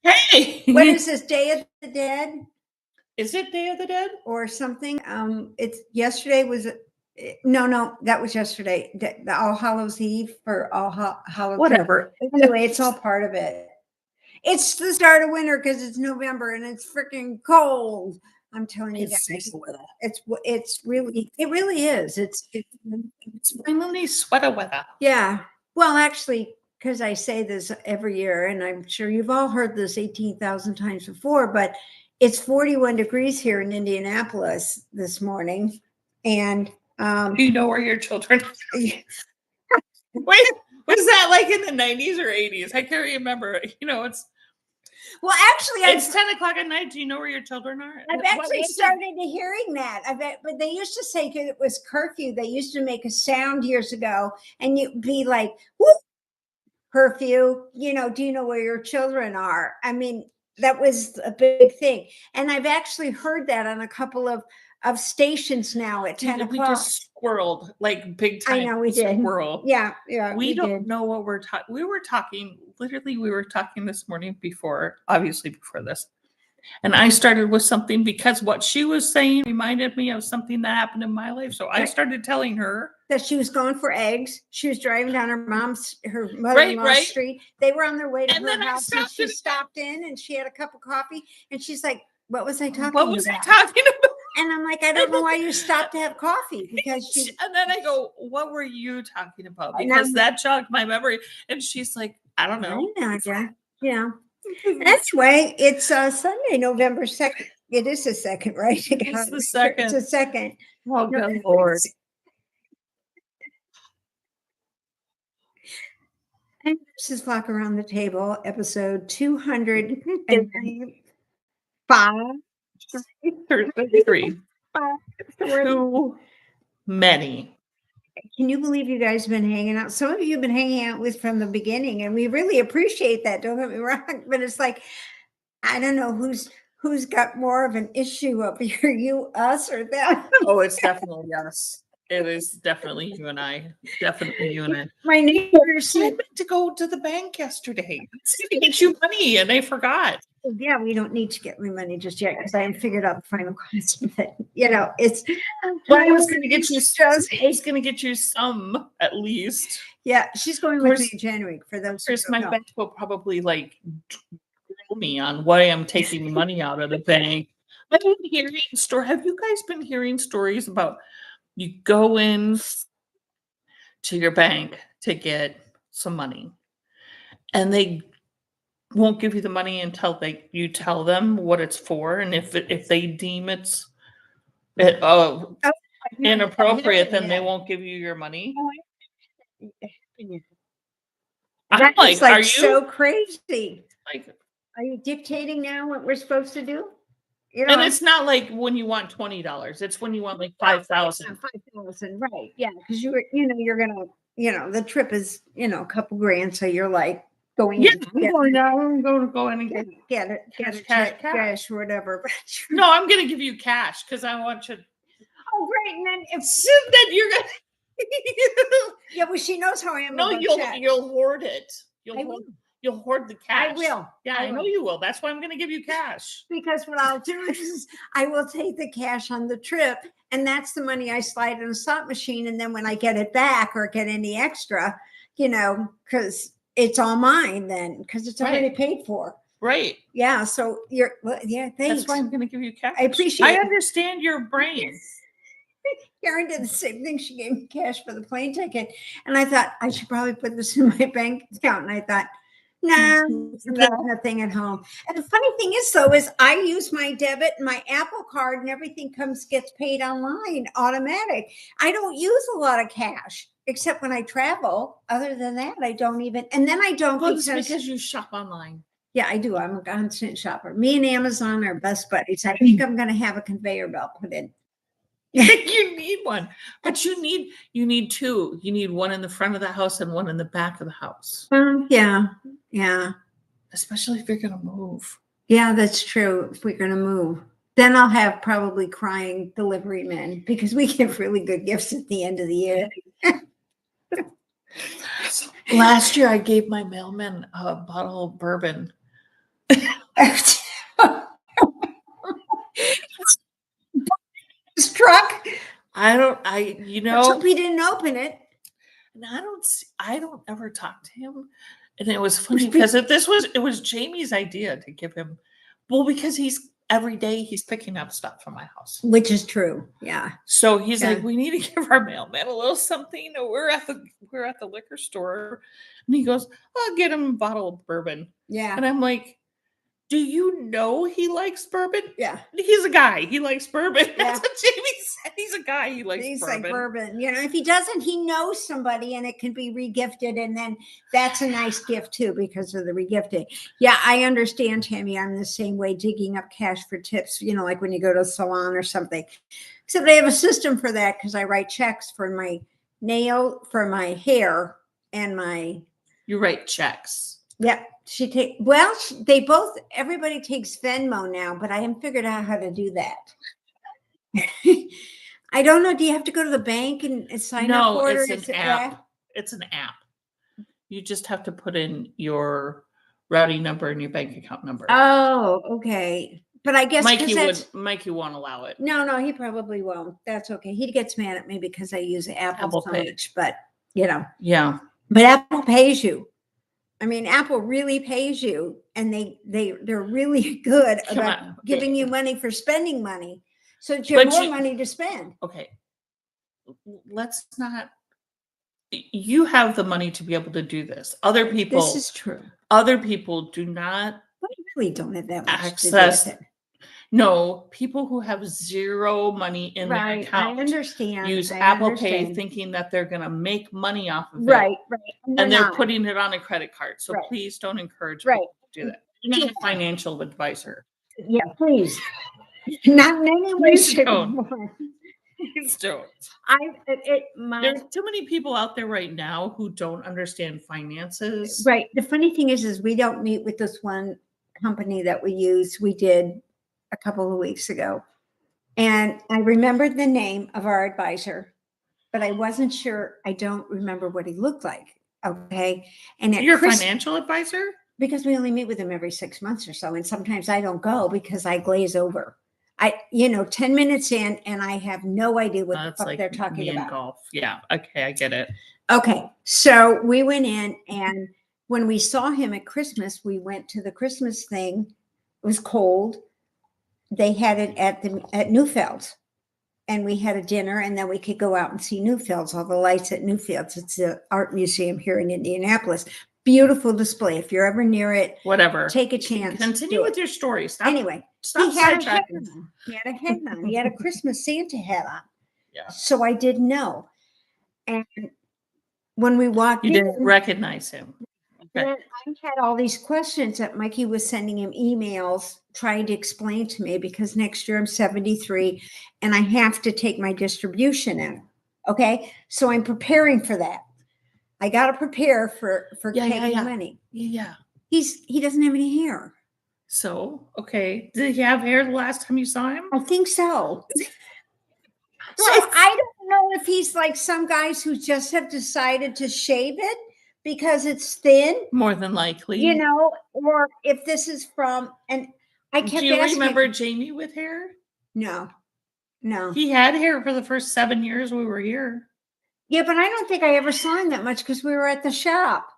Hey, what is this, Day of the Dead? Is it Day of the Dead or something? It's yesterday was no, that was yesterday. The All Hallows Eve or Hallows. Whatever. Anyway, it's all part of it. It's the start of winter because it's November and it's freaking cold. I'm telling you guys, it's really, it really is. It's really sweater weather. Yeah. Well, actually, because I say this every year, and I'm sure you've all heard this 18,000 times before, but it's 41 degrees here in Indianapolis this morning. And do you know where your children are? Wait, was that like in the 90s or 80s? I can't remember. It's well, actually, it's 10 o'clock at night. Do you know where your children are? I've actually started hearing that. But they used to say because it was curfew. They used to make a sound years ago, and you'd be like, "Whoop, curfew!" Do you know where your children are? I mean, that was a big thing, and I've actually heard that on a couple of stations now at 10 o'clock. We just squirreled like big time. I know we did. Squirrel. Yeah. We don't know what we're talking. We were talking this morning obviously before this. And I started with something because what she was saying reminded me of something that happened in my life. So I started telling her that she was going for eggs. She was driving down her mother-in-law's street. They were on their way to her house, and she stopped in, and she had a cup of coffee, and she's like, "What was I talking about?" And I'm like, "I don't know why you stopped to have coffee because you." And then I go, "What were you talking about?" Because that jogged my memory. And she's like, "I don't know." Yeah. That's why it's Sunday, November 2nd. It is the 2nd, right? It's the 2nd. It's the 2nd. Oh, good Lord. And this is Flock Around the Table, episode 205. 33. Too many. Can you believe you guys have been hanging out? Some of you have been hanging out with from the beginning, and we really appreciate that. Don't get me wrong, but it's like, I don't know who's got more of an issue up here, you, us, or them. Oh, it's definitely us. It is definitely you and I. Definitely you and I. My neighbors said to go to the bank yesterday to get you money, and they forgot. Yeah, we don't need to get me money just yet because I haven't figured out the final cost of it. It's. Well, I was going to get you. I was going to get you some at least. Yeah, she's going with me in January. For those, my bank will probably drill me on why I'm taking money out of the bank. I've been hearing Have you guys been hearing stories about? You go in to your bank to get some money, and they won't give you the money until you tell them what it's for, and if they deem it's inappropriate, then they won't give you your money. I'm like, are you so crazy? Are you dictating now what we're supposed to do? And it's not like when you want $20; it's when you want like 5,000. 5,000, right? Yeah, because you're gonna, the trip is, a couple grand, so you're like going. Yeah, I'm going to go in and get it, cash, whatever. No, I'm gonna give you cash because I want you. Oh, great! And then then you're gonna. Yeah, well, she knows how I am. No, you'll hoard it. You'll hoard the cash. I will. Yeah, I know you will. That's why I'm going to give you cash. Because what I'll do is I will take the cash on the trip, and that's the money I slide in a slot machine. And then when I get it back or get any extra, because it's all mine then, because it's already paid for. Right. Yeah. So thanks. That's why I'm going to give you cash. I appreciate it. I understand your brain. Karen did the same thing. She gave me cash for the plane ticket. And I thought I should probably put this in my bank account. And I thought, nothing at home. And the funny thing is, though, is I use my debit and my Apple card, and everything gets paid online, automatic. I don't use a lot of cash except when I travel. Other than that, I don't even. And then I don't. Well, it's because you shop online. Yeah, I do. I'm a constant shopper. Me and Amazon are best buddies. I think I'm going to have a conveyor belt put in. You need one, but you need two. You need one in the front of the house and one in the back of the house. Yeah. Especially if you're going to move. Yeah, that's true. If we're going to move, then I'll have probably crying delivery men because we give really good gifts at the end of the year. Last year, I gave my mailman a bottle of bourbon His truck. Let's hope he didn't open it. And I don't ever talk to him. And it was funny because it was Jamie's idea to give him, well, because every day he's picking up stuff from my house. Which is true. Yeah. So he's like, we need to give our mailman a little something. We're at the liquor store. And he goes, I'll get him a bottle of bourbon. Yeah. And I'm like, do you know he likes bourbon? Yeah. He's a guy. He likes bourbon. Yeah. That's what Jamie said. He's a guy. He likes bourbon. Like bourbon. If he doesn't, he knows somebody and it can be regifted. And then that's a nice gift too because of the regifting. Yeah, I understand, Tammy. I'm the same way, digging up cash for tips, like when you go to a salon or something. Except I have a system for that because I write checks for my for my hair and my... You write checks. Yeah. Everybody takes Venmo now, but I haven't figured out how to do that. I don't know. Do you have to go to the bank and sign up for it? No, it's an app. It's an app. You just have to put in your routing number and your bank account number. Oh, okay. But I guess Mikey won't allow it. No, he probably won't. That's okay. He gets mad at me because I use Apple so Pay. much, but Yeah. But Apple pays you. I mean, Apple really pays you, and they're really good about giving you money for spending money. So you have more money to spend. Okay. Let's not. You have the money to be able to do this. Other people. This is true. Other people do not. We really don't have that much access. To do with it. No, people who have zero money in their account. I understand. Use Apple Pay thinking that they're going to make money off of it. Right. And they're putting it on a credit card. So please don't encourage people to do that. You're not a financial advisor. Yeah, please. Not in any way. Please don't. Please don't. There's too many people out there right now who don't understand finances. Right. The funny thing is we don't meet with this one company that we use. We did a couple of weeks ago. And I remembered the name of our advisor, but I wasn't sure. I don't remember what he looked like. Okay. And your financial advisor? Because we only meet with him every 6 months or so. And sometimes I don't go because I glaze over. 10 minutes in and I have no idea what the fuck they're talking about. Golf. Yeah. Okay. I get it. Okay. So we went in, and when we saw him at Christmas, we went to the Christmas thing. It was cold. They had it at Newfields, and we had a dinner, and then we could go out and see Newfields, all the lights at Newfields. It's an art museum here in Indianapolis. Beautiful display. If you're ever near it, whatever, take a chance. Continue with your story. Stop. Anyway, stop he had a hat on. He had a hat on. He had a Christmas Santa hat on. Yeah. So I didn't know. And when we walked in, you didn't recognize him. Okay. And I had all these questions that Mikey was sending him emails trying to explain to me, because next year I'm 73 and I have to take my distribution in. Okay. So I'm preparing for that. I got to prepare for taking money. Yeah. He doesn't have any hair. So, okay. Did he have hair the last time you saw him? I think so. So I don't know if he's like some guys who just have decided to shave it because it's thin. More than likely. Or if this is from, and I kept asking. Do you remember Jamie with hair? No. He had hair for the first 7 years we were here. Yeah, but I don't think I ever saw him that much because we were at the shop.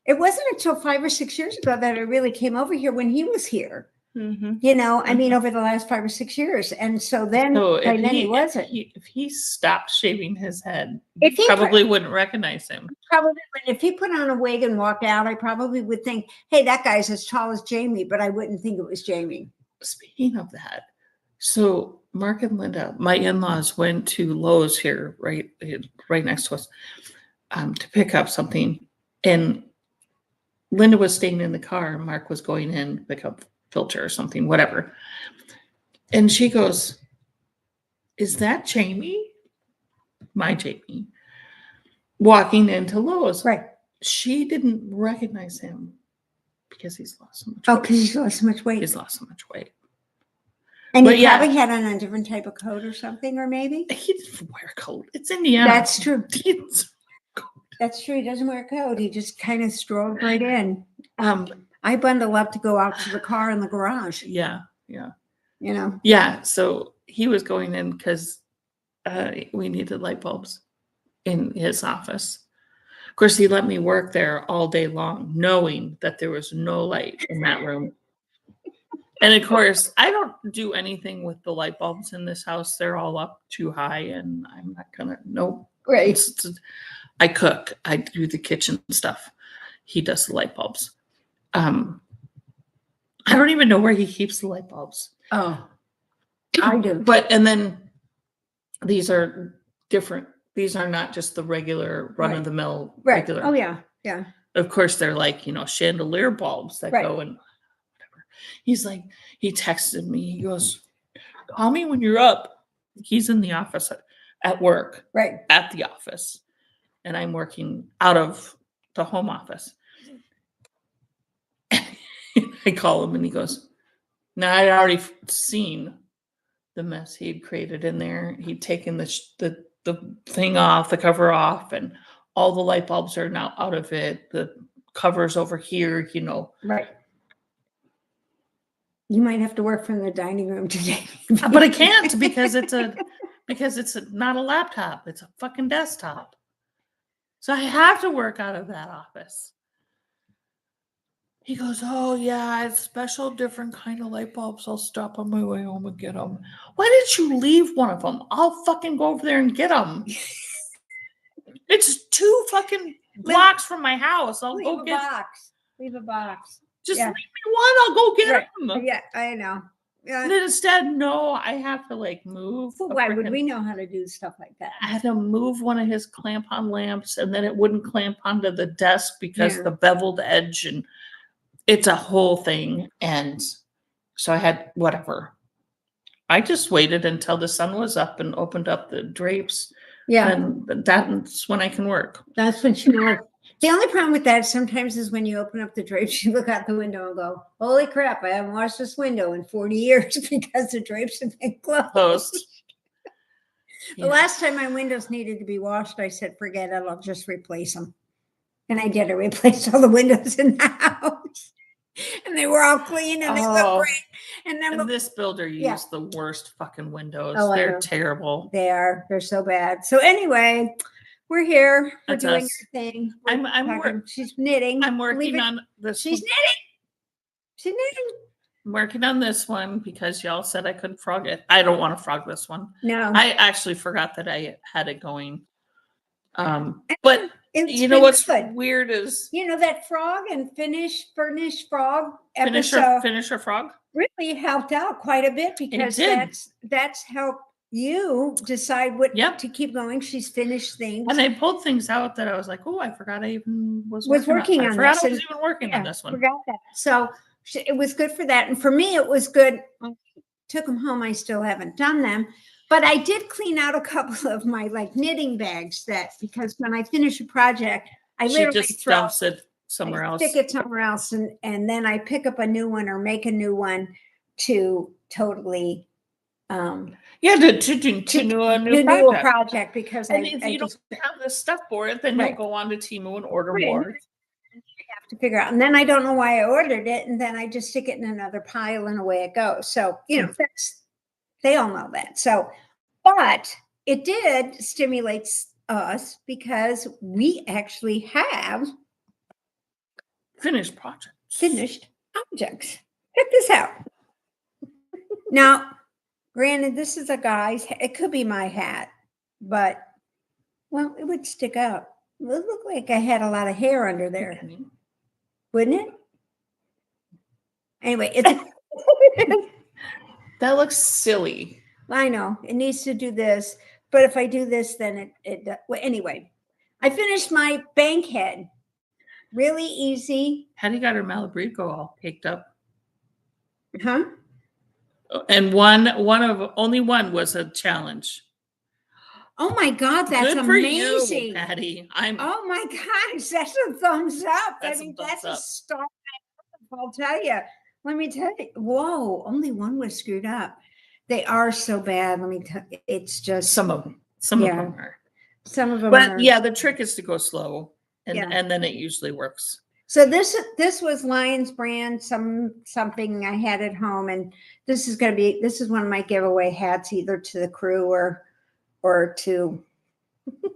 It wasn't until 5 or 6 years ago that I really came over here when he was here. Mm-hmm. I mean, over the last 5 or 6 years. And so then, he wasn't. If he stopped shaving his head, you probably wouldn't recognize him. Probably. If he put on a wig and walked out, I probably would think, hey, that guy's as tall as Jamie, but I wouldn't think it was Jamie. Speaking of that, so Mark and Linda, my in-laws, went to Lowe's here, right next to us, to pick up something. And Linda was staying in the car. Mark was going in to pick up filter or something, whatever. And she goes, is that Jamie? My Jamie. Walking into Lowe's. Right. She didn't recognize him because he's lost so much weight. Oh, because he's lost so much weight. He's lost so much weight. And he probably had on a different type of coat or something, or maybe? He didn't wear a coat. It's Indiana. That's true. That's true. He doesn't wear a coat. He just kind of strolled right in. I bundle up to go out to the car in the garage. Yeah. Yeah. So he was going in because we needed light bulbs in his office. Of course, he let me work there all day long, knowing that there was no light in that room. And of course, I don't do anything with the light bulbs in this house. They're all up too high, and I'm not gonna. Nope. Right. I cook. I do the kitchen stuff. He does the light bulbs. I don't even know where he keeps the light bulbs. Oh, I do. But and then these are different. These are not just the regular run of the mill regular. Oh yeah. Yeah. Of course, they're like, chandelier bulbs that go in. He's like, he texted me. He goes, call me when you're up. He's in the office at work. Right. At the office. And I'm working out of the home office. I call him and he goes, no, I'd already seen the mess he'd created in there. He'd taken the thing off, the cover off, and all the light bulbs are now out of it. The cover's over here, Right. You might have to work from the dining room today. But I can't because it's not a laptop. It's a fucking desktop. So I have to work out of that office. He goes, oh yeah, it's special, different kind of light bulbs. I'll stop on my way home and get them. Why did you leave one of them? I'll fucking go over there and get them. It's 2 fucking blocks from my house. I'll go get a box. Leave a box. Just leave me one. I'll go get them. Yeah, I know. And then instead, no, I have to move. Well, why would we know how to do stuff like that? I had to move one of his clamp-on lamps, and then it wouldn't clamp onto the desk because the beveled edge, and it's a whole thing. And so I had whatever. I just waited until the sun was up and opened up the drapes. Yeah. And that's when I can work. That's when you know. The only problem with that sometimes is when you open up the drapes, you look out the window and go, holy crap, I haven't washed this window in 40 years because the drapes have been closed. The last time my windows needed to be washed, I said, forget it, I'll just replace them. And I did. I replaced all the windows in the house. And they were all clean and they look great. And then this builder used the worst fucking windows. Oh, they're terrible. They are. They're so bad. So anyway, we're here. We're doing our thing. She's knitting. I'm working on this. She's knitting. She's knitting. I'm working on this one because y'all said I couldn't frog it. I don't want to frog this one. No. I actually forgot that I had it going. But you know what's weird is that frog and finish frog episode. Finisher frog really helped out quite a bit because that's helped you decide what to keep going. She's finished things, and I pulled things out that I was like, oh, I forgot I even was working on. I forgot I was even working on this one. Forgot that. So it was good for that, and for me, it was good. I took them home. I still haven't done them. But I did clean out a couple of my knitting bags because when I finish a project, I literally just dumps it somewhere else. Stick it somewhere else, and then I pick up a new one or make a new one to totally to do a new project because if you don't have the stuff for it, then you'll go on to Temu and order more. You have to figure out, and then I don't know why I ordered it, and then I just stick it in another pile and away it goes. So they all know that. So, but it did stimulate us because we actually have finished projects. Check this out. Now, granted, this is a guy's. It could be my hat, but it would stick out. It would look like I had a lot of hair under there, wouldn't it? Anyway, that looks silly. I know it needs to do this, but if I do this, then anyway, I finished my bank head. Really easy. Hattie got her Malabrigo all caked up. Huh? And only one was a challenge. Oh my God, that's good amazing, for you, Patty. Oh my gosh, that's a thumbs up. That's a start. I'll tell you. Let me tell you. Whoa, only one was screwed up. They are so bad. Let me tell you. It's just some of them. Some of them are. Some of them but are. Yeah, the trick is to go slow, and then it usually works. So this was Lion's brand, something I had at home, and this is one of my giveaway hats, either to the crew or to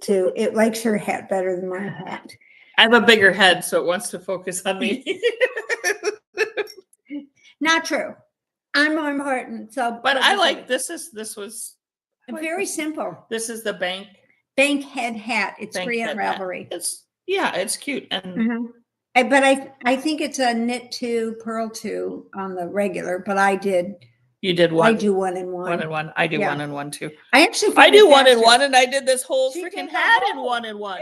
it likes her hat better than my hat. I have a bigger head, so it wants to focus on me. Not true. I'm more important. So, But I like this was very simple. This is the bank head hat. It's free on Ravelry. It's cute. And but I think it's a knit 2, purl 2 on the regular, but you did one. I do 1 and 1. 1 and 1. I do 1 and 1 too. I do 1 and 1, and I did this whole freaking hat in 1 and 1.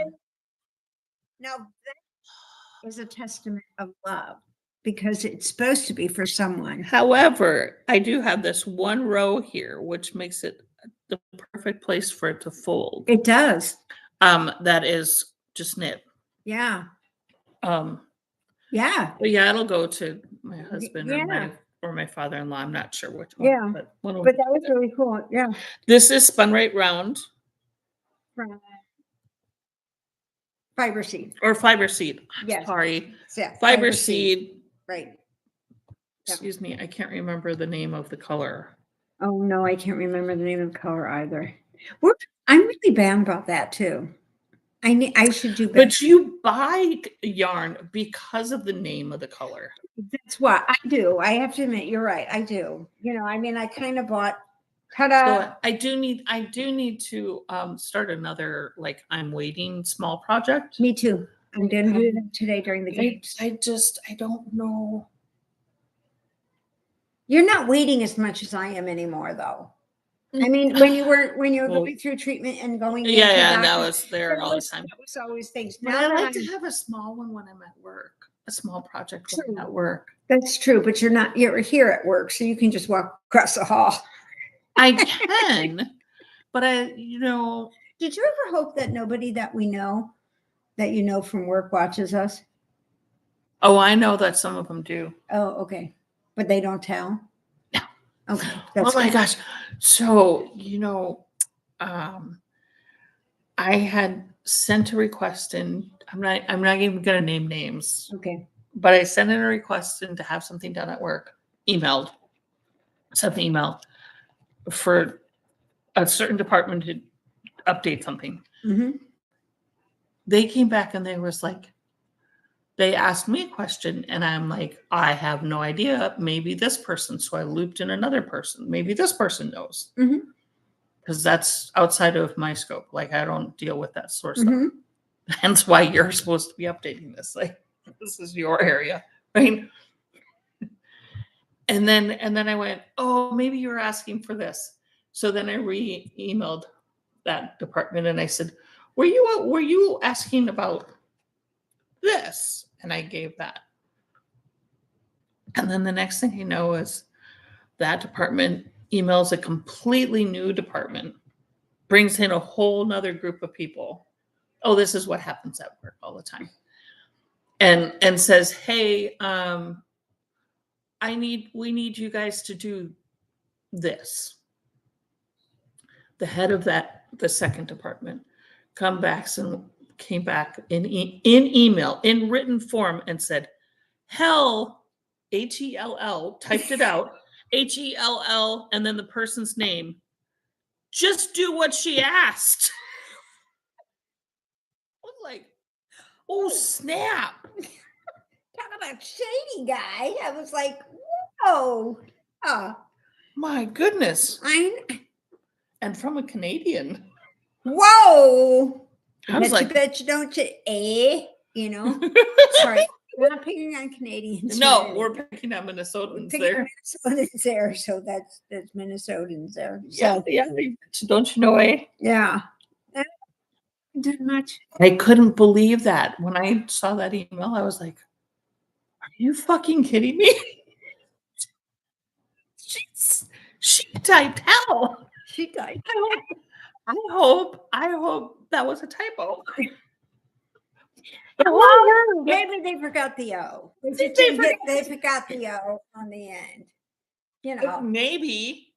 Now that is a testament of love, because it's supposed to be for someone. However, I do have this one row here, which makes it the perfect place for it to fold. It does. That is just knit. Yeah. Yeah. But yeah, it'll go to my husband or my father-in-law. I'm not sure which one. Yeah. But that was really cool. Yeah. This is spun right round. Fiber seed. Or fiber seed. Yes. Sorry. Yeah. Fiber seed. Right. Excuse me. I can't remember the name of the color. Oh no, I can't remember the name of the color either. I'm really bad about that too. I should do better. But you buy yarn because of the name of the color. That's what I do. I have to admit, you're right. I do. I kind of bought. So I do need to start another I'm waiting small project. Me too. I'm going to do it today during the games. I don't know. You're not waiting as much as I am anymore, though. I mean, when you were going through treatment and going, that was there all the time. That was always things. Now I like to have a small one when I'm at work, a small project when I'm at work. That's true, but you're here at work, so you can just walk across the hall. I can, but Did you ever hope that nobody that we know, that from work, watches us? Oh, I know that some of them do. Oh, okay, but they don't tell. No. Okay. Oh my gosh. So, I had sent a request in. I'm not even going to name names. Okay. But I sent in a request in to have something done at work. Sent an email for a certain department to update something. Mm-hmm. They came back and they asked me a question, and I'm like, I have no idea. Maybe this person. So I looped in another person. Maybe this person knows. Because that's outside of my scope. I don't deal with that sort of stuff. Hence why you're supposed to be updating this. This is your area, right? And then I went, oh, maybe you were asking for this. So then I emailed that department and I said, were you asking about this? And I gave that. And then the next thing you know is that department emails a completely new department, brings in a whole nother group of people. Oh, this is what happens at work all the time. And says, hey, we need you guys to do this. The head of the second department came back in email, in written form, and said, hell, Hell, typed it out, Hell, and then the person's name. Just do what she asked. I was like, oh, snap. Talk about shady guy. I was like, whoa. My goodness. And from a Canadian. Whoa. I was bet you don't Sorry. We're not picking on Canadians. No, we're picking on Minnesotans there. Minnesotans there, so that's Minnesotans there. So, yeah. Don't you know, eh? Yeah. Did much. I couldn't believe that. When I saw that email, I was like, are you fucking kidding me? She typed hell. She typed. I hope that was a typo. Well, maybe they forgot the O. They forgot the O on the end. Maybe.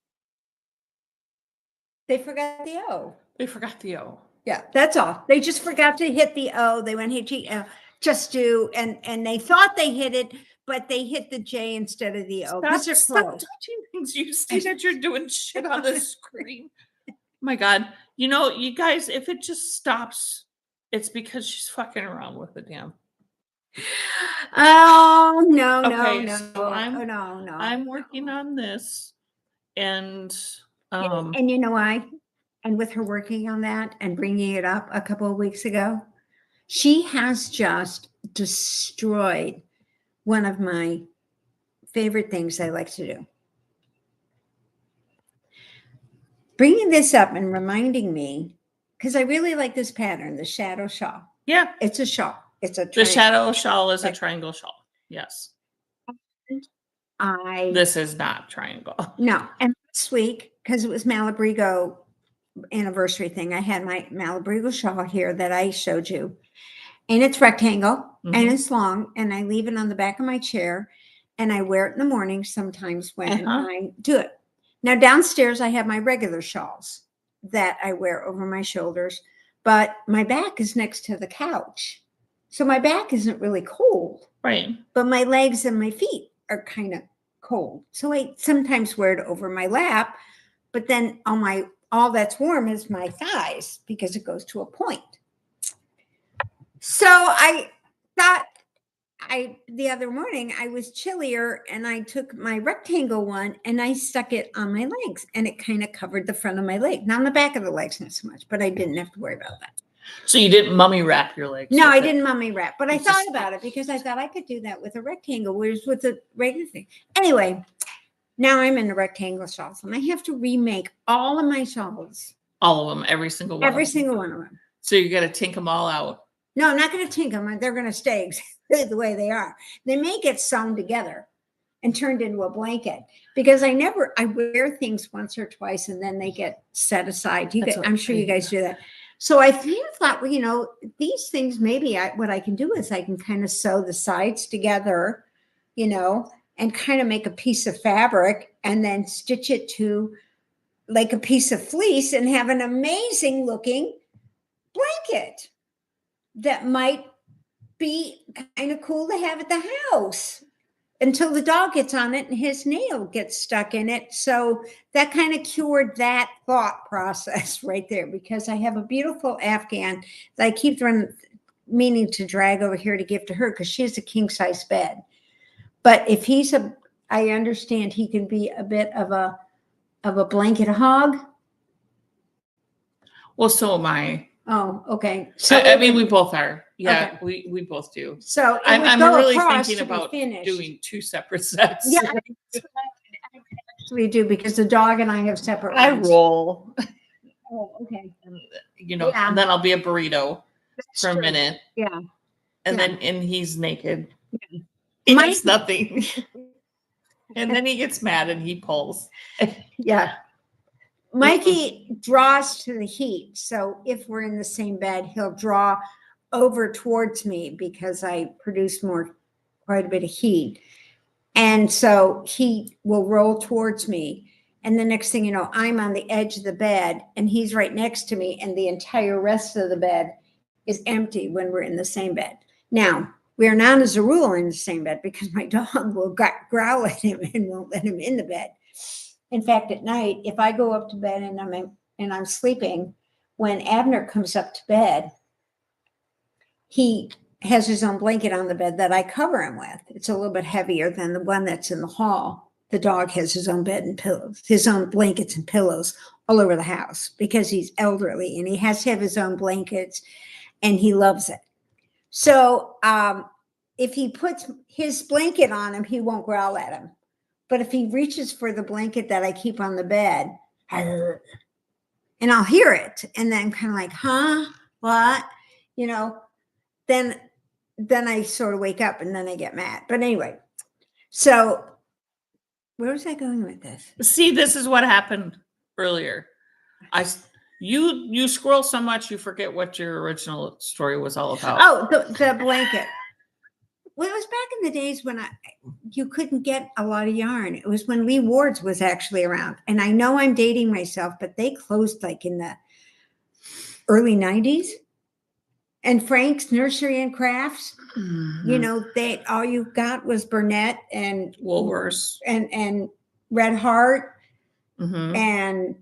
They forgot the O. They forgot the O. Yeah, that's all. They just forgot to hit the O. They went, hey, just do, and they thought they hit it, but they hit the J instead of the O. Stop touching things. You see that you're doing shit on the screen. My God. You know, you guys, if it just stops, it's because she's fucking around with the damn. Oh, no, Okay, no, so no, no, no. I'm working on this, and And you know why? And with her working on that and bringing it up a couple of weeks ago, she has just destroyed one of my favorite things I like to do. Bringing this up and reminding me, because I really like this pattern, the shadow shawl. yeah, It's a shawl. It's a the shadow shawl is a Right. triangle shawl. Yes. I This is not triangle. no, and this week, because it was Malabrigo anniversary thing, I had my Malabrigo shawl here that I showed you, and it's rectangle and Mhm. it's long, and I leave it on the back of my chair, and I wear it in the morning sometimes when I do it. Now downstairs, I have my regular shawls that I wear over my shoulders, but my back is next to the couch, so my back isn't really cold, Right. but my legs and my feet are kind of cold. So I sometimes wear it over my lap, but then all that's warm is my thighs because it goes to a point. So I thought the other morning I was chillier and I took my rectangle one and I stuck it on my legs and it kind of covered the front of my leg. Not on the back of the legs, not so much, but I didn't have to worry about that. So you didn't mummy wrap your legs? No, with I it? didn't mummy wrap, but I thought about it because I thought I could do that with a rectangle, whereas with a regular thing. Anyway, now I'm in the rectangle shawls and I have to remake all of my shawls. All of them, every single one. Every single one of them. So you got to tink them all out. No, I'm not going to tink them. They're going to stay exactly the way they are. They may get sewn together and turned into a blanket because I wear things once or twice and then they get set aside. I'm sure you guys do that. So I thought, well, you know, these things, maybe what I can do is I can kind of sew the sides together, you know, and kind of make a piece of fabric and then stitch it to like a piece of fleece and have an amazing looking blanket that might be kind of cool to have at the house until the dog gets on it and his nail gets stuck in it. So that kind of cured that thought process right there, because I have a beautiful Afghan that I keep meaning to drag over here to give to her because she has a king size bed. But if I understand he can be a bit of a blanket hog. Well, so am I. Oh, okay. So I mean, we both are. Yeah, okay. we both do. So I'm really thinking about doing 2 separate sets. Yeah, I actually do because the dog and I have separate I ones. roll. Oh, okay. You know, and then I'll be a burrito for a minute. Yeah. And then he's naked. Yeah. He eats nothing. And then he gets mad and he pulls. Yeah. Mikey draws to the heat. So if we're in the same bed, he'll draw over towards me because I produce quite a bit of heat. And so he will roll towards me. And the next thing you know, I'm on the edge of the bed and he's right next to me. And the entire rest of the bed is empty when we're in the same bed. Now, we are not as a rule in the same bed because my dog will growl at him and won't let him in the bed. In fact, at night, if I go up to bed and I'm sleeping, when Abner comes up to bed, he has his own blanket on the bed that I cover him with. It's a little bit heavier than the one that's in the hall. The dog has his own bed and pillows, his own blankets and pillows all over the house because he's elderly and he has to have his own blankets and he loves it. So if he puts his blanket on him, he won't growl at him. But if he reaches for the blanket that I keep on the bed, and I'll hear it, and then I'm kind of like, huh, what? You know, then I sort of wake up and then I get mad. But anyway, so where was I going with this? See, this is what happened earlier. You scroll so much you forget what your original story was all about. Oh, the blanket. Well, it was back in the days when you couldn't get a lot of yarn. It was when Lee Ward's was actually around. And I know I'm dating myself, but they closed like in the early 90s. And Frank's Nursery and Crafts, Mhm. you know, they all you got was Burnett and Woolworths. and Red Heart, Mhm. and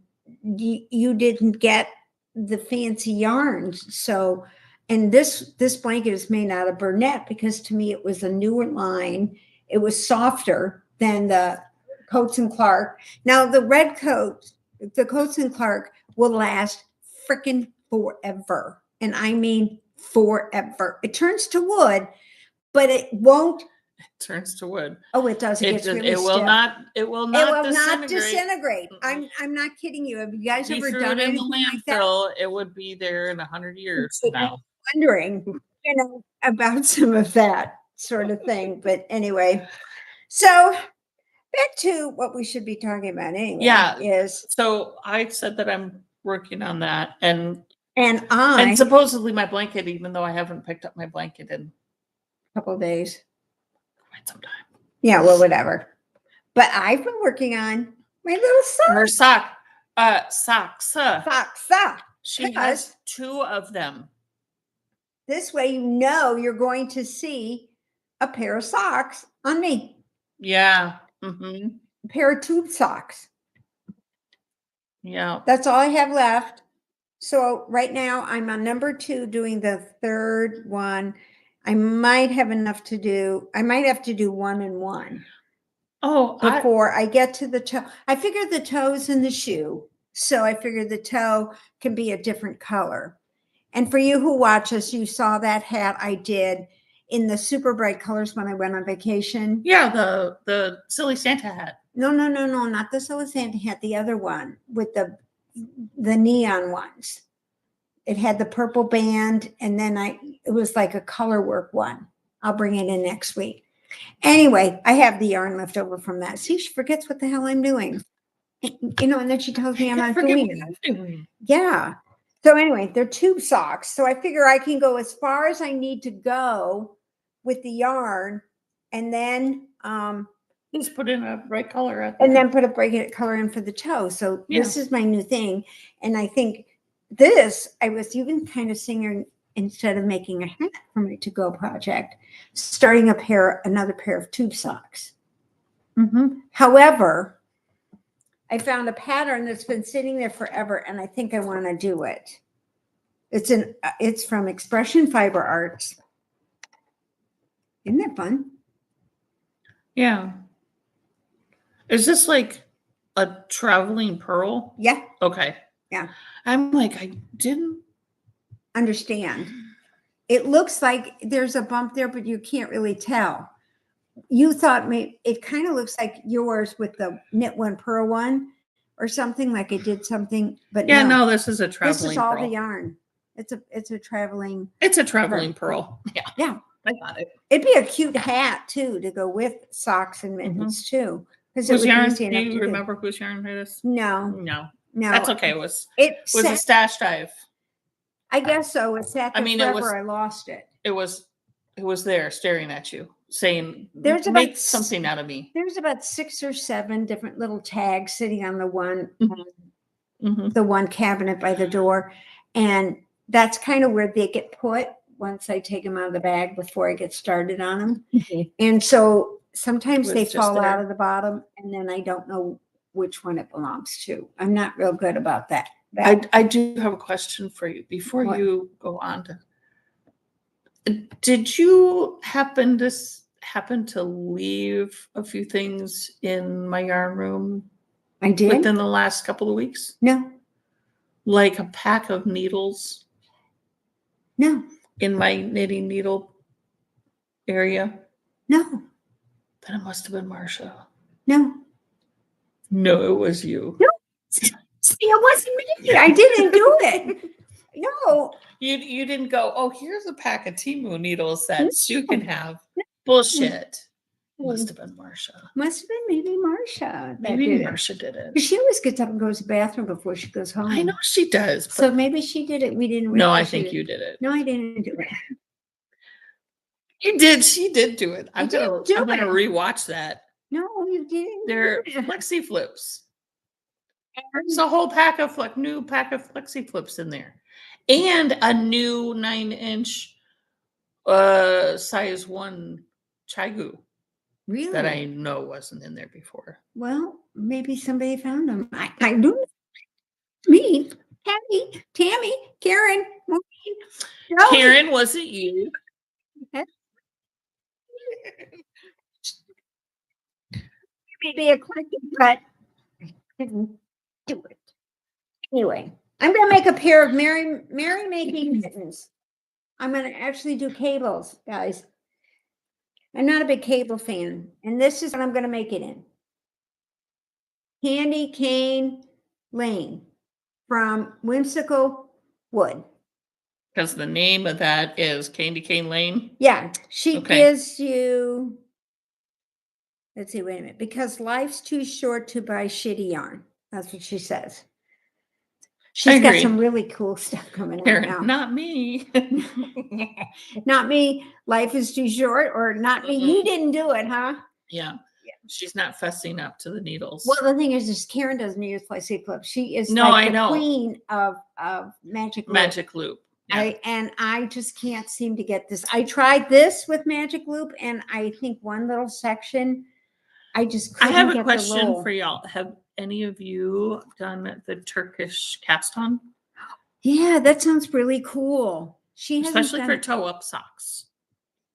you didn't get the fancy yarns. So, and this blanket is made out of Burnett because to me it was a newer line. It was softer than the Coats and Clark. Now the red coat, the Coats and Clark will last freaking forever, and I mean forever. It turns to wood, but it won't. Turns to wood. Oh, it does. It gets really it will stiff. not. It will It not will not disintegrate. disintegrate. I'm not kidding you. Have you guys If you ever threw done it in the anything like that? landfill, it would be there in 100 years from now. Wondering, you know, about some of that sort of thing. But anyway, so back to what we should be talking about anyway. Yeah. Is So I said that I'm working on that, and I supposedly my blanket, even though I haven't picked up my blanket in a couple of days. quite some time. Yeah, well, whatever. But I've been working on my little sock. Her socks. Sock. She has 2 of them. This way, you know, you're going to see a pair of socks on me. Yeah. Mm-hmm. A pair of tube socks. Yeah. That's all I have left. So right now I'm on number 2 doing the third one. I might have enough to do. I might have to do 1 and 1 before I get to the toe. I figured the toe's in the shoe. So I figured the toe can be a different color. And for you who watch us, you saw that hat I did in the super bright colors when I went on vacation. Yeah, the silly Santa hat. No, not the silly Santa hat. The other one with the neon ones. It had the purple band, and then it was like a color work one. I'll bring it in next week. Anyway, I have the yarn left over from that. See, she forgets what the hell I'm doing. You know, and then she tells me I'm not doing it. Yeah. So anyway, they're tube socks. So I figure I can go as far as I need to go with the yarn, and then just put in a bright color at and then put a bright color in for the toe. So Yeah. this is my new thing, and I think this I was even kind of singing instead of making a hat for my to-go project, starting another pair of tube socks. Mm-hmm. However, I found a pattern that's been sitting there forever, and I think I want to do it. It's from Expression Fiber Arts. Isn't that fun? Yeah. Is this like a traveling pearl? Yeah. Okay. Yeah. I'm like, I didn't understand. It looks like there's a bump there, but you can't really tell. You thought maybe it kind of looks like yours with the knit one, purl one, or something like it did something. But yeah, no, this is a traveling. This is all pearl. the yarn. It's a traveling. It's a traveling pearl. Yeah. Yeah. I got it. It'd be a cute hat too to go with socks and mittens too. Because whose yarn? Do you remember whose yarn it is? No. That's okay. It was a stash dive. I guess so. It sat there forever. I lost it. It was there staring at you, saying, make something out of me. There's about 6 or 7 different little tags sitting on the one, Mm-hmm. the one cabinet by the door. And that's kind of where they get put once I take them out of the bag before I get started on them. Mm-hmm. And so sometimes they fall out of the bottom, and then I don't know which one it belongs to. I'm not real good about that. I do have a question for you before you go on to. Did you happen to leave a few things in my yarn room? I did. Within the last couple of weeks? No. Like a pack of needles? No. In my knitting needle area? No. Then it must have been Marsha. No. No, it was you. No. See, it wasn't me. I didn't do it. No. You didn't go, oh, here's a pack of Temu needles that you can have. Bullshit. Must have been Marsha. Must have been maybe Marsha. Maybe Marsha did it. She always gets up and goes to the bathroom before she goes home. I know she does. So maybe she did it. We didn't. No, I think you did it. No, I didn't do it. You did. She did do it. I'm gonna rewatch that. No, you didn't. They're flexi flips. There's a whole pack of new pack of flexi flips in there. And a new 9-inch size 1 chigu Really? that I know wasn't in there before. Well, maybe somebody found them. I don't. Me, Tammy, Karen, Maureen, Karen, was it you? Maybe a collective, but I didn't do it. Anyway, I'm gonna make a pair of Mary making mittens. I'm gonna actually do cables, guys. I'm not a big cable fan, and this is what I'm gonna make it in. Candy Cane Lane from Whimsical Wood. Because the name of that is Candy Cane Lane. Yeah, she Okay. gives you. Let's see, wait a minute. Because life's too short to buy shitty yarn. That's what she says. She's got some really cool stuff coming out now. Not me. Not me. Life is too short, or not me. You didn't do it, huh? Yeah. She's not fussing up to the needles. Well, the thing is Karen doesn't use Flexi Clip. She is No, like I the know. queen of Magic Loop. Magic Loop. Yeah. I just can't seem to get this. I tried this with Magic Loop, and I think one little section, I just couldn't I have a get question the roll. for y'all. Have any of you done the Turkish cast on? Yeah, that sounds really cool. She hasn't Especially done for it. toe-up socks.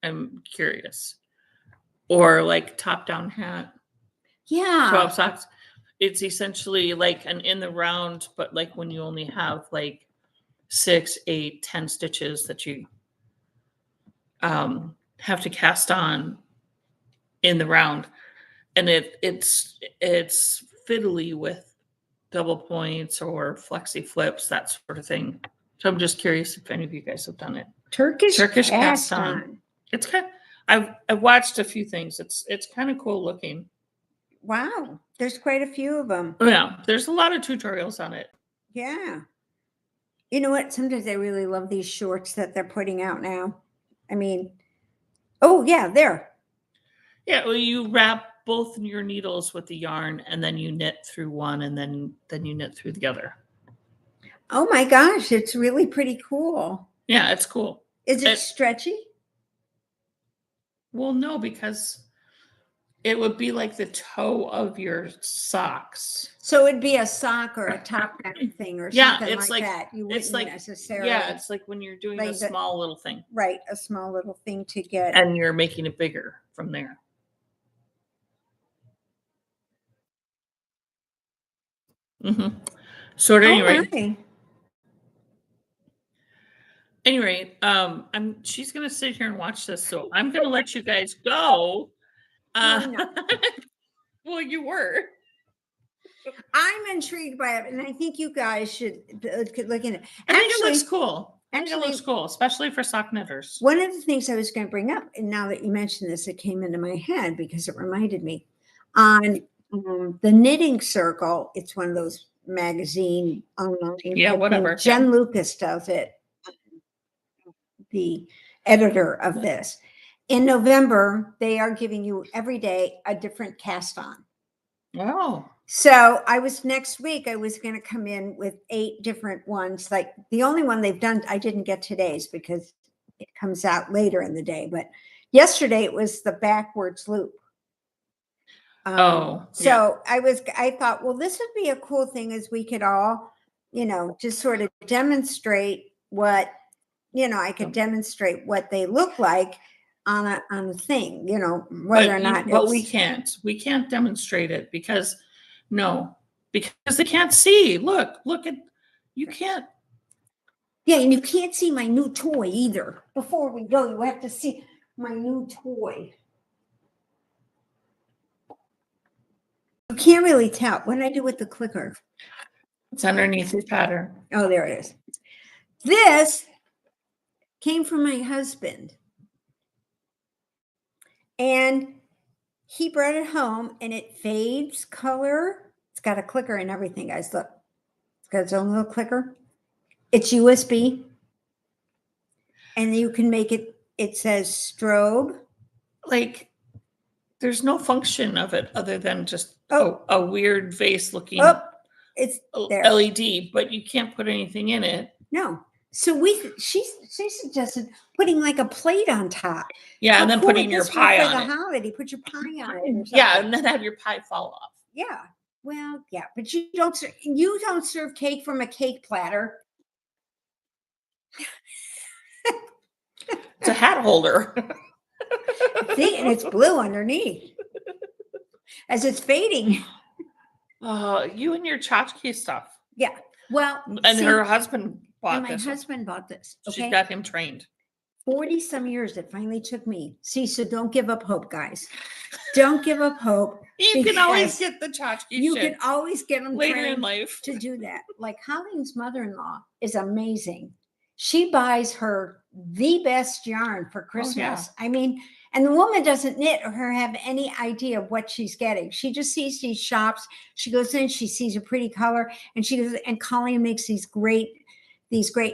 I'm curious. Or like top-down hat. Yeah. Toe-up socks. It's essentially like an in the round, but like when you only have like 6, 8, 10 stitches that you have to cast on in the round, and it's fiddly with double points or flexi flips, that sort of thing. So I'm just curious if any of you guys have done it. Turkish cast on. It's kind of, I've watched a few things. It's kind of cool looking. Wow, there's quite a few of them. Yeah, there's a lot of tutorials on it. Yeah. You know what? Sometimes I really love these shorts that they're putting out now. I mean, oh yeah, there. Yeah, well, you wrap both your needles with the yarn, and then you knit through one, and then you knit through the other. Oh my gosh, it's really pretty cool. Yeah, it's cool. Is it stretchy? Well, no, because it would be like the toe of your socks. So it'd be a sock or a top thing or something like that. You wouldn't necessarily. Yeah, it's like when you're doing a small little thing. Right, a small little thing to get. And you're making it bigger from there. Mm-hmm. So at any rate, she's gonna sit here and watch this, so I'm gonna let you guys go. Well, you were. I'm intrigued by it, and I think you guys should look in it. I think it looks cool. It looks cool, especially for sock knitters. One of the things I was going to bring up, and now that you mentioned this, it came into my head because it reminded me on the Knitting Circle. It's one of those magazine online. Yeah, whatever. Jen Lucas does it. The editor of this. In November, they are giving you every day a different cast on. Oh. So next week, I was going to come in with 8 different ones. Like the only one they've done, I didn't get today's because it comes out later in the day. But yesterday it was the backwards loop. So I thought, well, this would be a cool thing as we could all, just sort of demonstrate what, I could demonstrate what they look like on a thing, whether or not. But we can't demonstrate it because they can't see. Look at, you can't. Yeah, and you can't see my new toy either. Before we go, you have to see my new toy. You can't really tell. What did I do with the clicker? It's underneath the pattern. Oh, there it is. This came from my husband. And he brought it home, and it fades color. It's got a clicker and everything, guys. Look. It's got its own little clicker. It's USB. And you can make it says strobe. Like, there's no function of it other than just a weird vase looking it's there. LED, but you can't put anything in it. No. So she suggested putting like a plate on top. Yeah, How and then cool putting would your this be pie for on the it. holiday? Put your pie on it. Or Yeah, something. and then have your pie fall off. Yeah. Well, yeah, but you don't serve cake from a cake platter. It's a hat holder. See, and it's blue underneath as it's fading. You and your tchotchke stuff. Yeah. Well, And see, her husband bought and my this one. husband bought this. She's Okay. got him trained. 40 some years it finally took me. See, so don't give up hope, guys. Don't give up hope. You can always get the tchotchke You shit can always get them later in trained life. to do that. Like Colleen's mother-in-law is amazing. She buys her the best yarn for Christmas. yeah. I mean, and the woman doesn't knit or have any idea of what she's getting. She just sees these shops. She goes in, she sees a pretty color, and she goes, and Colleen makes these great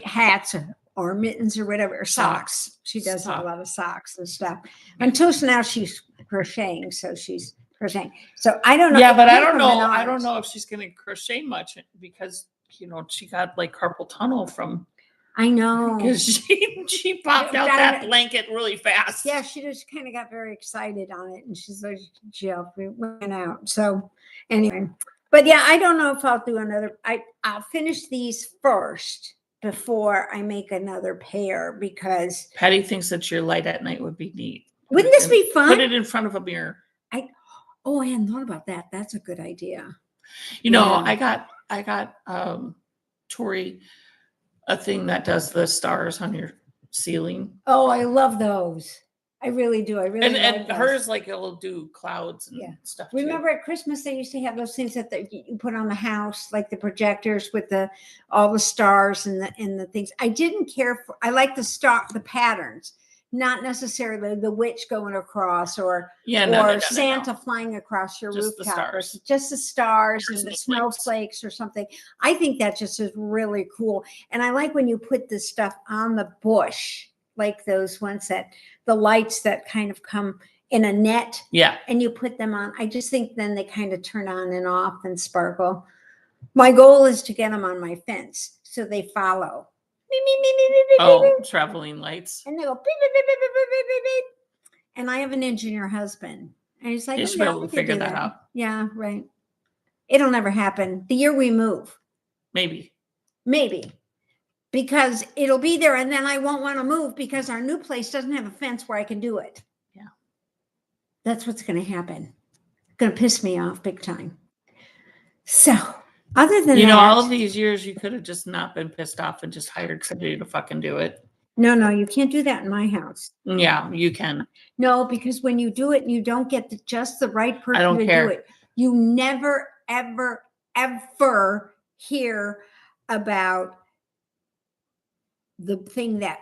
hats or mittens or whatever, or socks. She does a lot of socks and stuff. Until now she's crocheting, so she's crocheting. So I don't know. Yeah, but I don't know. I don't know if she's going to crochet much because she got like carpal tunnel from. I know, because she popped out that blanket really fast. Yeah, she just kind of got very excited on it, and she's like, "Jill, we went out." So anyway, but yeah, I don't know if I'll do another. I'll finish these first before I make another pair because Patty thinks that your light at night would be neat. Wouldn't this be fun? Put it in front of a mirror. I hadn't thought about that. That's a good idea. I got Tori a thing that does the stars on your ceiling. Oh, I love those. I really do. I really and hers like it'll do clouds and stuff. Remember at Christmas they used to have those things that you put on the house, like the projectors with all the stars and the things. I didn't care for. I like the patterns, not necessarily the witch going across or Santa flying across your rooftop. Just the stars and the snowflakes or something. I think that just is really cool. And I like when you put this stuff on the bush, like those ones the lights that kind of come in a net. Yeah. And you put them on. I just think then they kind of turn on and off and sparkle. My goal is to get them on my fence so they follow. Traveling lights. And they go beep, beep, beep, beep, beep, beep, beep, beep. And I have an engineer husband. And he's like, you should be able to figure that out. Yeah, right. It'll never happen. The year we move. Maybe. Because it'll be there and then I won't want to move because our new place doesn't have a fence where I can do it. Yeah. That's what's going to happen. It's going to piss me off big time. So other than that, all of these years you could have just not been pissed off and just hired somebody to fucking do it. No, you can't do that in my house. Yeah, you can. No, because when you do it, you don't get just the right person to do it. You never, ever, ever hear about the thing that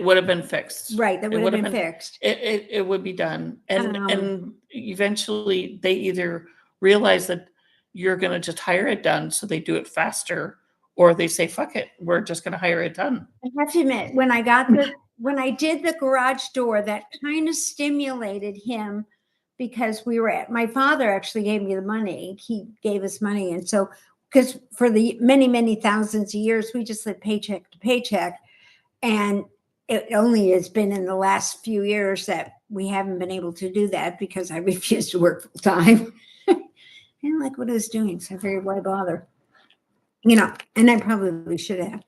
would have been fixed. Right, that would have been fixed. It would be done. And eventually they either realize that you're going to just hire it done so they do it faster, or they say, fuck it, we're just going to hire it done. I have to admit, when I did the garage door, that kind of stimulated him because my father actually gave me the money. He gave us money. And so, because for the many, many thousands of years, we just lived paycheck to paycheck. And it only has been in the last few years that we haven't been able to do that because I refused to work full time. I didn't like what I was doing, so I figured, why bother? And I probably should have.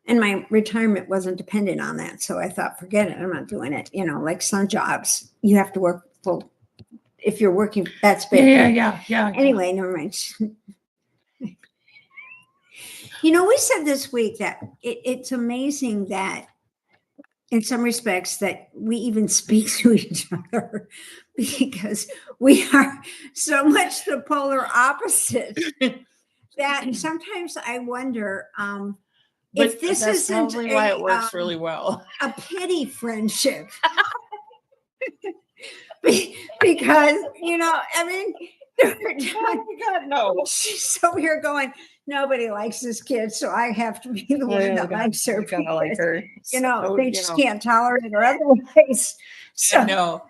And my retirement wasn't dependent on that. So I thought, forget it, I'm not doing it. Like some jobs, you have to work full. If you're working, that's big. Yeah. Anyway, never mind. We said this week that it's amazing that in some respects that we even speak to each other because we are so much the polar opposite that sometimes I wonder if this isn't probably why it works really well. A pity friendship. Because, God, no. She's over here going, nobody likes this kid, so I have to be the one that likes her. Gotta like her. They just can't tolerate her otherwise. So, no.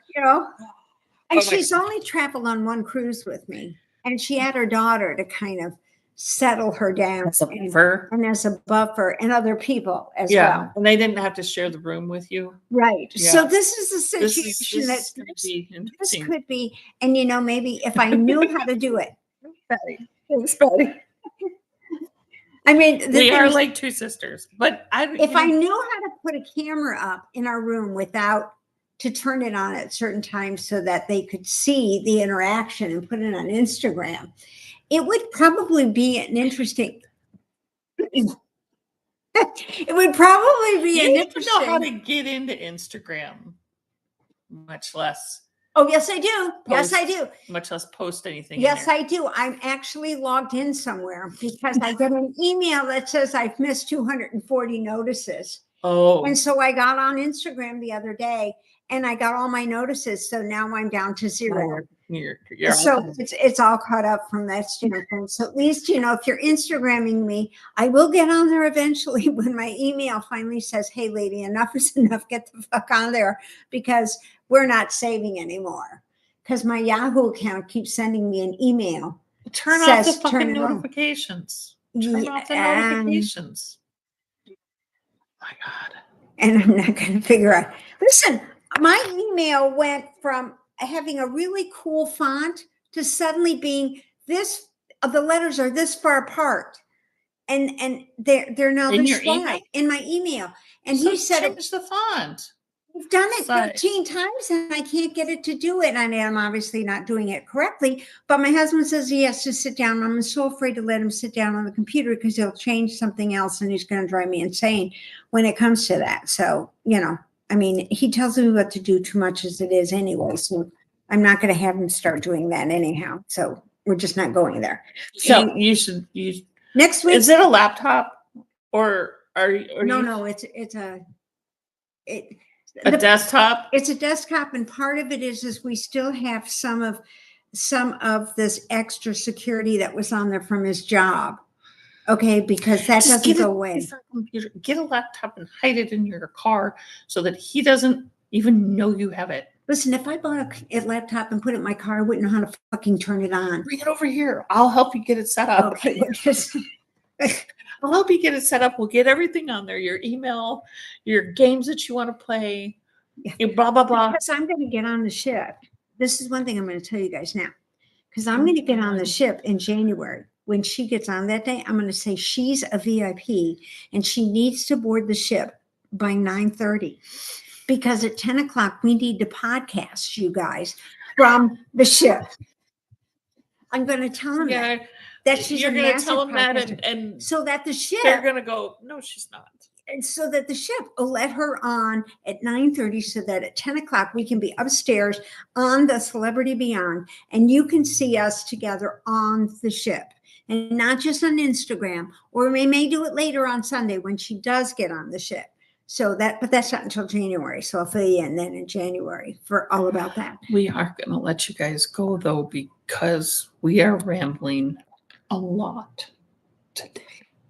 And she's only traveled on one cruise with me, and she had her daughter to kind of settle her down As a buffer. and as a buffer, and other people as Yeah, well. and they didn't have to share the room with you. Right. Yeah. So this is a This situation is gonna be this interesting. could be, and maybe if I knew how to do it. Thanks, Betty. I mean, We are like two sisters, but if I knew how to put a camera up in our room without to turn it on at certain times so that they could see the interaction and put it on Instagram, it would probably be an interesting. It would probably be an interesting. You don't know how to get into Instagram, much less. Oh, yes, I do. Yes, I do. Much less post anything. Yes, I do. I'm actually logged in somewhere because I get an email that says I've missed 240 notices. Oh. And so I got on Instagram the other day and I got all my notices. So now I'm down to 0. So it's all caught up from that standpoint. So at least, if you're Instagramming me, I will get on there eventually when my email finally says, hey, lady, enough is enough. Get the fuck on there because we're not saving anymore. Because my Yahoo account keeps sending me an email. Turn off the fucking notifications. Turn off the notifications. My God. And I'm not going to figure out. Listen, my email went from having a really cool font to suddenly being the letters are this far apart. And they're now this wide in my email. And so he said, change the font. I've done it 15 times and I can't get it to do it. And I'm obviously not doing it correctly. But my husband says he has to sit down. I'm so afraid to let him sit down on the computer because he'll change something else and he's going to drive me insane when it comes to that. So, I mean, he tells me what to do too much as it is anyway. So I'm not going to have him start doing that anyhow. So we're just not going there. So you should. Next week. Is it a laptop or are you? No, it's a desktop. It's a desktop, and part of it is we still have some of this extra security that was on there from his job. Okay, because that doesn't go away. Get a laptop and hide it in your car so that he doesn't even know you have it. Listen, if I bought a laptop and put it in my car, I wouldn't know how to fucking turn it on. Bring it over here. I'll help you get it set up. Okay. I'll help you get it set up. We'll get everything on there. Your email, your games that you want to play, your blah, blah, blah. Because I'm going to get on the ship. This is one thing I'm going to tell you guys now. Because I'm going to get on the ship in January. When she gets on that day, I'm going to say she's a VIP and she needs to board the ship by 9:30. Because at 10 o'clock, we need to podcast you guys from the ship. I'm going to tell them that she's you're going to tell them that and so that the ship, they're going to go, no, she's not. And so that the ship will let her on at 9:30 so that at 10 o'clock we can be upstairs on the Celebrity Beyond and you can see us together on the ship and not just on Instagram, or we may do it later on Sunday when she does get on the ship. But that's not until January. So I'll fill you in then in January for all about that. We are going to let you guys go though, because we are rambling a lot today.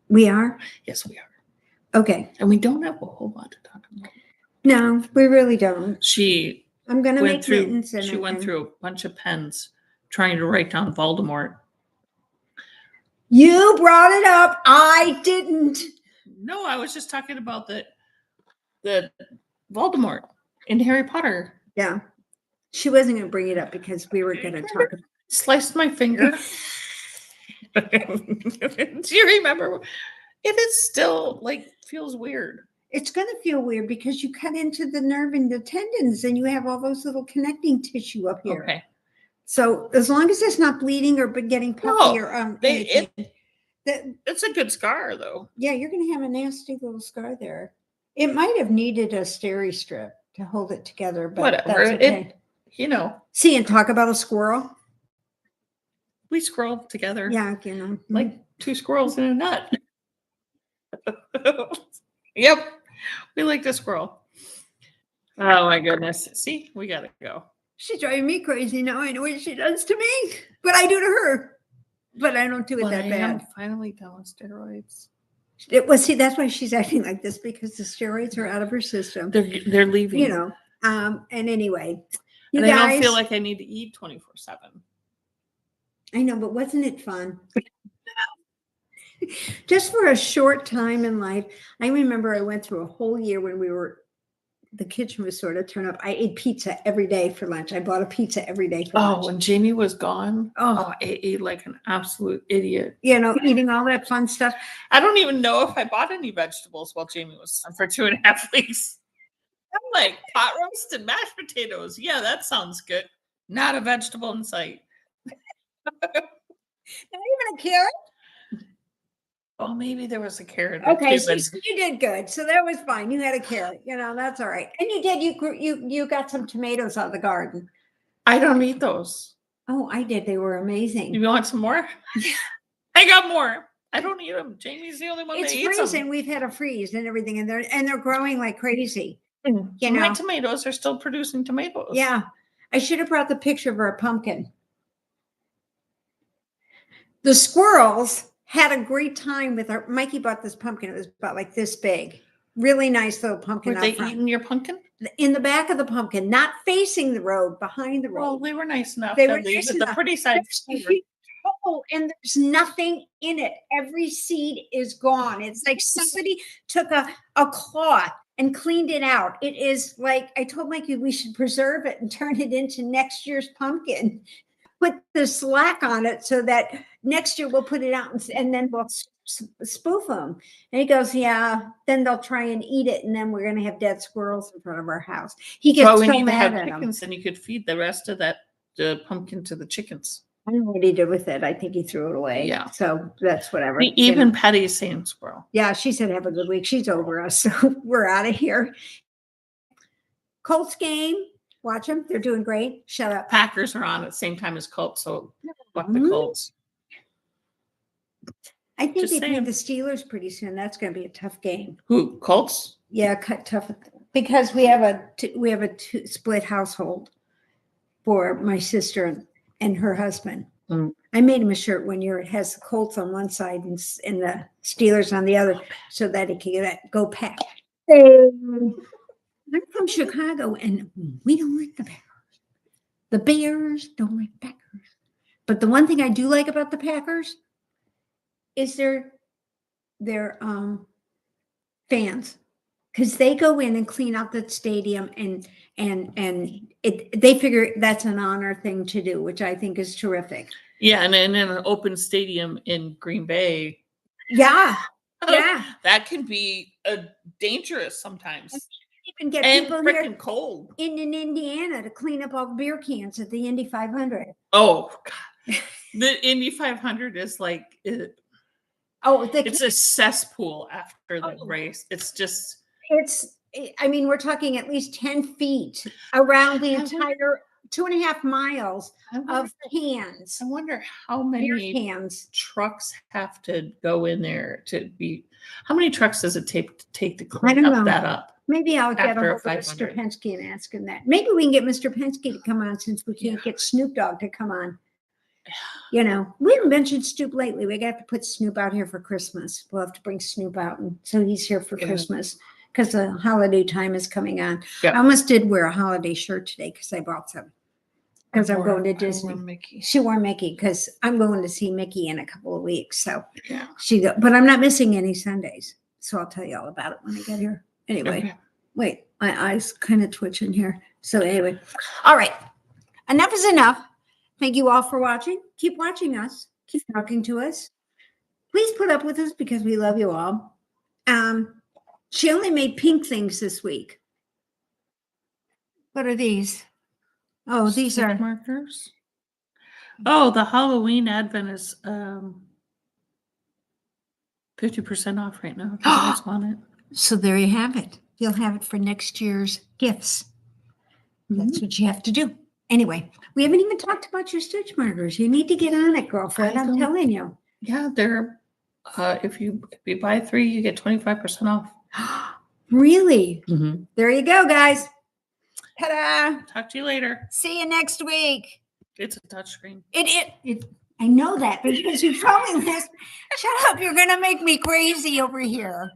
We are? Yes, we are. Okay. And we don't have a whole lot to talk about. No, we really don't. I'm going to make mittens. She went through a bunch of pens trying to write down Voldemort. You brought it up. I didn't. No, I was just talking about the Voldemort in Harry Potter. Yeah. She wasn't going to bring it up because we were going to talk about sliced my finger. Do you remember? It is still feels weird. It's going to feel weird because you cut into the nerve and the tendons and you have all those little connecting tissue up here. Okay. So as long as it's not bleeding or getting puffy it's a good scar though. Yeah, you're going to have a nasty little scar there. It might have needed a steri strip to hold it together, but whatever. That's okay. See, and talk about a squirrel. We squirrel together. Yeah, like two squirrels in a nut. Yep, we like to squirrel. Oh my goodness! See, we gotta go. She's driving me crazy now. I know what she does to me, but I do to her. But I don't do it that bad. I'm finally done with steroids. See, that's why she's acting like this, because the steroids are out of her system. They're leaving. And anyway, I don't feel like I need to eat 24/7. I know, but wasn't it fun? Just for a short time in life. I remember I went through a whole year when the kitchen was sort of turned up. I ate pizza every day for lunch. I bought a pizza every day for lunch. when Jamie was gone, Oh. I ate like an absolute idiot. Eating all that fun stuff. I don't even know if I bought any vegetables while Jamie was gone for 2.5 weeks. I'm like, pot roast and mashed potatoes. Yeah, that sounds good. Not a vegetable in sight. Not even a carrot? Oh, maybe there was a carrot. Okay, so you did good. So that was fine. You had a carrot. That's all right. And you got some tomatoes out of the garden. I don't eat those. Oh, I did. They were amazing. You want some more? I got more. I don't eat them. Jamie's the only one that eats them. It's freezing. We've had a freeze and everything, and they're growing like crazy. My tomatoes are still producing tomatoes. Yeah. I should have brought the picture of our pumpkin. The squirrels had a great time with Mikey bought this pumpkin. It was about like this big. Really nice little pumpkin. Were they eating your pumpkin? In the back of the pumpkin, not facing the road, behind the road. Well, they were nice enough. They were nice enough. The pretty side. Oh, and there's nothing in it. Every seed is gone. It's like somebody took a cloth and cleaned it out. It is like, I told Mikey we should preserve it and turn it into next year's pumpkin. Put the slack on it so that next year we'll put it out and then we'll spoof them. And he goes, yeah, then they'll try and eat it. And then we're going to have dead squirrels in front of our house. He gets so mad at chickens, and you could feed the rest of the pumpkin to the chickens. I don't know what he did with it. I think he threw it away. Yeah. So that's whatever. Even Patty's saying squirrel. Yeah, she said have a good week. She's over us. So we're out of here. Colts game. Watch them. They're doing great. Shut up. Packers are on at the same time as Colts, so fuck the Colts. I think they play the Steelers pretty soon. That's going to be a tough game. Who? Colts? Yeah, tough because we have a split household for my sister and her husband. I made him a shirt one year. It has the Colts on one side and the Steelers on the other, so that it can go pack. I'm from Chicago, and we don't like the Packers. The Bears don't like Packers. But the one thing I do like about the Packers is their fans, because they go in and clean out the stadium, and they figure that's an honor thing to do, which I think is terrific. Yeah, and in an open stadium in Green Bay. Yeah, yeah, that can be dangerous sometimes. You can get people freaking cold in Indiana to clean up all the beer cans at the Indy 500. Oh God, the Indy 500 is like it's a cesspool after the race. I mean, we're talking at least 10 feet around the entire 2.5 miles of cans. I wonder how many cans trucks have to go in there to be. How many trucks does it take to clean that up? Maybe I'll get a hold of Mr. Penske and ask him that. Maybe we can get Mr. Penske to come on, since we can't get Snoop Dogg to come on. We haven't mentioned Snoop lately. We got to put Snoop out here for Christmas. We'll have to bring Snoop out, and so he's here for Christmas, because the holiday time is coming on. I almost did wear a holiday shirt today because I bought some. Because I'm going to Disney. She wore Mickey because I'm going to see Mickey in a couple of weeks. So but I'm not missing any Sundays. So I'll tell you all about it when I get here. Anyway, wait, my eyes kind of twitching here. So anyway, all right. Enough is enough. Thank you all for watching. Keep watching us. Keep talking to us. Please put up with us because we love you all. She only made pink things this week. What are these? Oh, these are markers. Oh, the Halloween Advent is 50% off right now. If you guys want it. So there you have it. You'll have it for next year's gifts. That's what you have to do. Anyway, we haven't even talked about your stitch markers. You need to get on it, girlfriend. I'm telling you. Yeah, they're if you buy 3, you get 25% off. Really? There you go, guys. Ta-da! Talk to you later. See you next week. It's a touchscreen. I know that, but because you told me this. Shut up! You're gonna make me crazy over here.